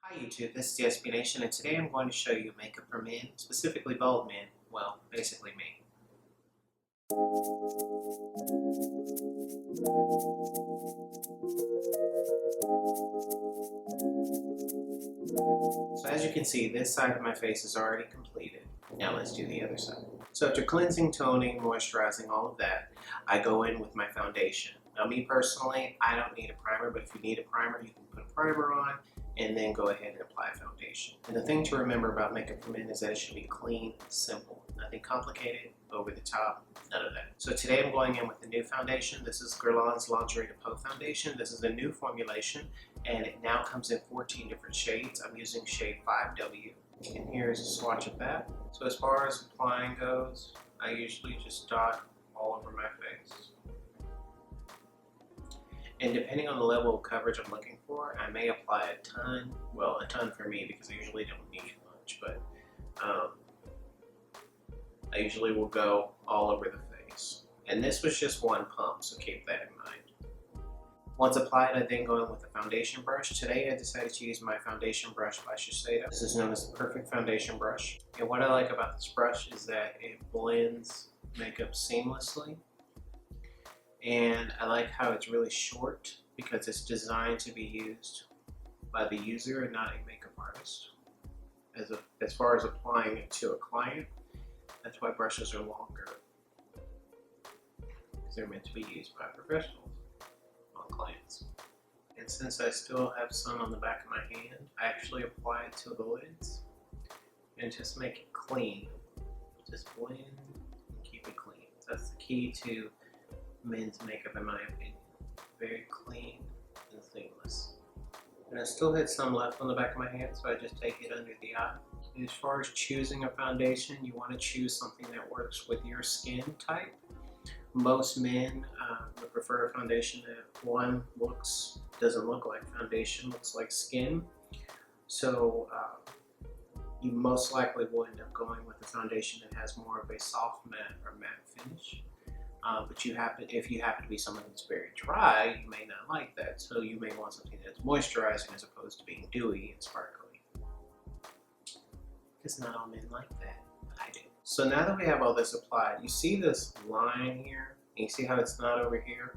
Hi YouTube, this is the SB Nation, and today I'm going to show you makeup for men, specifically bald men. Well, basically me. So as you can see, this side of my face is already completed. Now let's do the other side. So after cleansing, toning, moisturizing, all of that, I go in with my foundation. Now me personally, I don't need a primer, but if you need a primer, you can put a primer on and then go ahead and apply foundation. And the thing to remember about makeup for men is that it should be clean, simple, nothing complicated, over the top, none of that. So today I'm going in with the new foundation. This is Guerlain's Lingerie de Peau foundation. This is a new formulation and it now comes in 14 different shades. I'm using shade 5W. And here's a swatch of that. So as far as applying goes, I usually just dot all over my face. And depending on the level of coverage I'm looking for, I may apply a ton. Well, a ton for me because I usually don't need much, but I usually will go all over the face. And this was just one pump, so keep that in mind. Once applied, I then go in with a foundation brush. Today I decided to use my foundation brush by Shiseido. This is known as the Perfect Foundation Brush. And what I like about this brush is that it blends makeup seamlessly. And I like how it's really short because it's designed to be used by the user and not a makeup artist. As far as applying it to a client, that's why brushes are longer, because they're meant to be used by professionals on clients. And since I still have some on the back of my hand, I actually apply it to the lids and just make it clean. Just blend and keep it clean. That's the key to men's makeup, in my opinion. Very clean and seamless. And I still had some left on the back of my hand, so I just take it under the eye. And as far as choosing a foundation, you want to choose something that works with your skin type. Most men would prefer a foundation that one doesn't look like foundation, looks like skin. So you most likely will end up going with a foundation that has more of a soft matte or matte finish. But if you happen to be someone that's very dry, you may not like that. So you may want something that's moisturizing as opposed to being dewy and sparkly. Because not all men like that, but I do. So now that we have all this applied, you see this line here? And you see how it's not over here?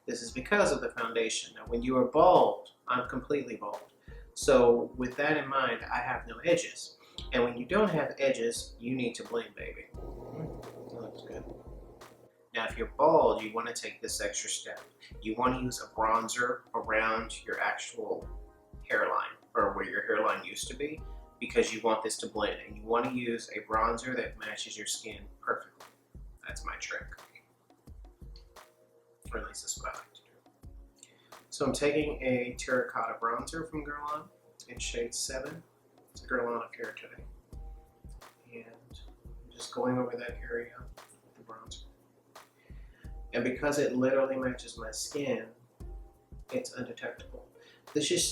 This is because of the foundation. Now when you are bald, I'm completely bald. So with that in mind, I have no edges. And when you don't have edges, you need to blend, baby. That looks good. Now if you're bald, you want to take this extra step. You want to use a bronzer around your actual hairline, or where your hairline used to be, because you want this to blend, and you want to use a bronzer that matches your skin perfectly. That's my trick. Or at least that's what I like to do. So I'm taking a terracotta bronzer from Guerlain in shade 7. It's a Guerlain affair today. And I'm just going over that area with the bronzer. And because it literally matches my skin, it's undetectable. This is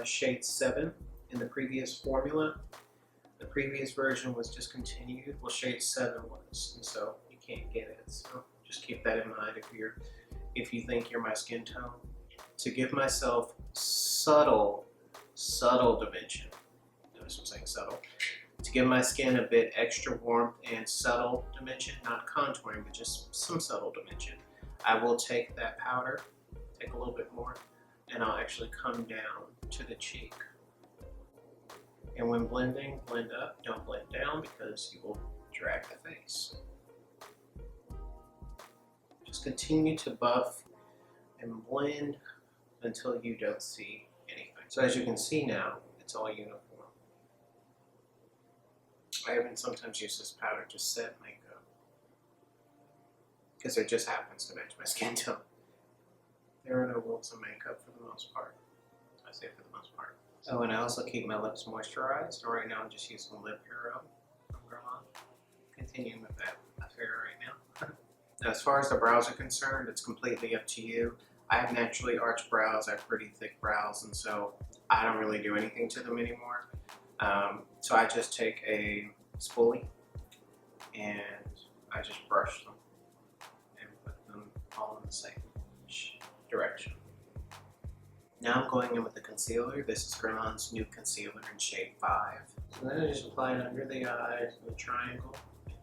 shade 7 in the previous formula. The previous version was discontinued. Well, shade 7 was, and so you can't get it. So just keep that in mind if you think you're my skin tone. To give myself subtle dimension. Notice I'm saying subtle. To give my skin a bit extra warmth and subtle dimension, not contouring, but just some subtle dimension, I will take that powder, take a little bit more, and I'll actually come down to the cheek. And when blending, blend up, don't blend down because you will drag the face. Just continue to buff and blend until you don't see anything. So as you can see now, it's all uniform. I even sometimes use this powder to set makeup because it just happens to match my skin tone. There are no rules in makeup for the most part. I say for the most part. Oh, and I also keep my lips moisturized. Right now I'm just using Lip Hero from Guerlain. Continuing with that affair right now. Now as far as the brows are concerned, it's completely up to you. I have naturally arched brows, I have pretty thick brows, and so I don't really do anything to them anymore. So I just take a spoolie and I just brush them and put them all in the same direction. Now I'm going in with the concealer. This is Guerlain's new concealer in shade 5. So then I just apply it under the eyes, the triangle,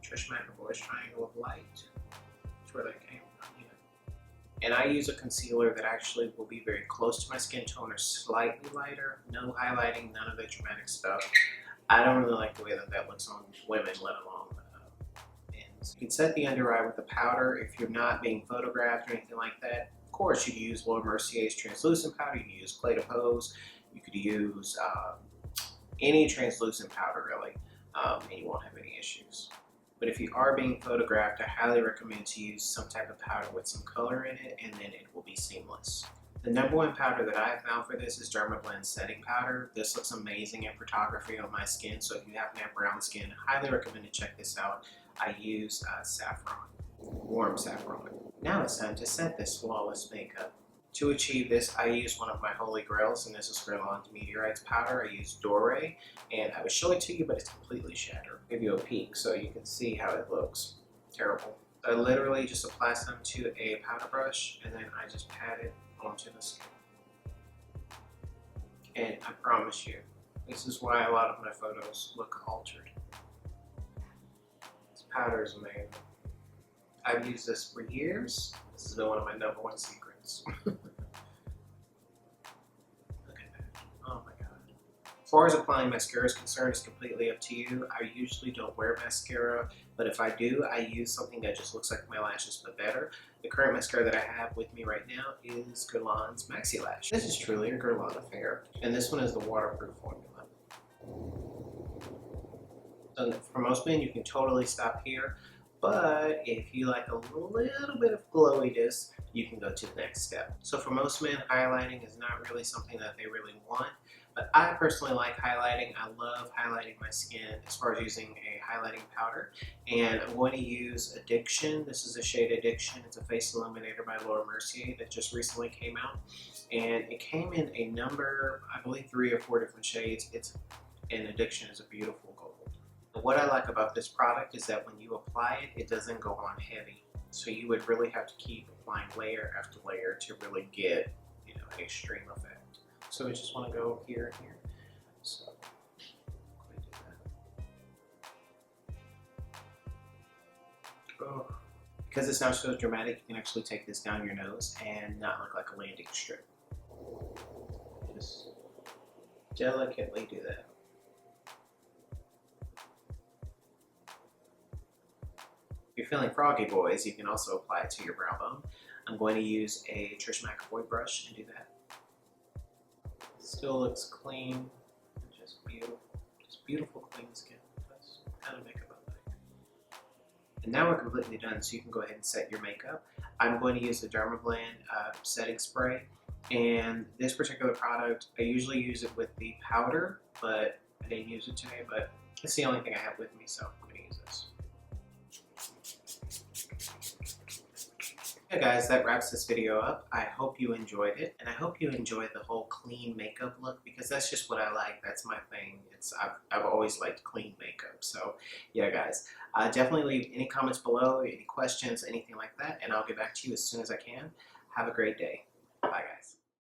Trish McEvoy's triangle of light. That's where that came from, you know. And I use a concealer that actually will be very close to my skin tone or slightly lighter. No highlighting, none of the dramatic stuff. I don't really like the way that that looks on women, let alone men. You can set the under eye with a powder if you're not being photographed or anything like that. Of course, you could use Laura Mercier's translucent powder. You could use Clé de Pose. You could use any translucent powder, really, and you won't have any issues. But if you are being photographed, I highly recommend to use some type of powder with some color in it, and then it will be seamless. The number one powder that I have found for this is Dermablend setting powder. This looks amazing in photography on my skin, so if you happen to have brown skin, I highly recommend to check this out. I use saffron, warm saffron. Now it's time to set this flawless makeup. To achieve this, I use one of my holy grails, and this is Guerlain's Meteorites powder. I use Doré, and I would show it to you, but it's completely shattered. I'll give you a peek so you can see how it looks. Terrible. I literally just apply some to a powder brush, and then I just pat it onto the skin. And I promise you, this is why a lot of my photos look altered. This powder is amazing. I've used this for years. This has been one of my number one secrets. Look at that. Oh my god. As far as applying mascara is concerned, it's completely up to you. I usually don't wear mascara, but if I do, I use something that just looks like my lashes but better. The current mascara that I have with me right now is Guerlain's Maxi Lash. This is truly a Guerlain affair, and this one is the waterproof formula. So for most men, you can totally stop here. But if you like a little bit of glowiness, you can go to the next step. So for most men, highlighting is not really something that they really want. But I personally like highlighting. I love highlighting my skin as far as using a highlighting powder. And I'm going to use Addiction. This is a shade Addiction. It's a face illuminator by Laura Mercier that just recently came out. And it came in a number, I believe 3 or 4 different shades. And Addiction is a beautiful gold. What I like about this product is that when you apply it, it doesn't go on heavy. So you would really have to keep applying layer after layer to really get, you know, an extreme effect. So we just want to go here and here. So we do that. Oh. Because it's not so dramatic, you can actually take this down your nose and not look like a landing strip. Just delicately do that. If you're feeling froggy, boys, you can also apply it to your brow bone. I'm going to use a Trish McEvoy brush and do that. Still looks clean, just beautiful clean skin. That's kind of makeup I like. And now we're completely done, so you can go ahead and set your makeup. I'm going to use the Dermablend setting spray, and this particular product, I usually use it with the powder, but I didn't use it today, but it's the only thing I have with me, so I'm going to use this. Okay guys, that wraps this video up. I hope you enjoyed it, and I hope you enjoyed the whole clean makeup look, because that's just what I like. That's my thing. I've always liked clean makeup. So yeah guys, definitely leave any comments below, any questions, anything like that, and I'll get back to you as soon as I can. Have a great day. Bye guys.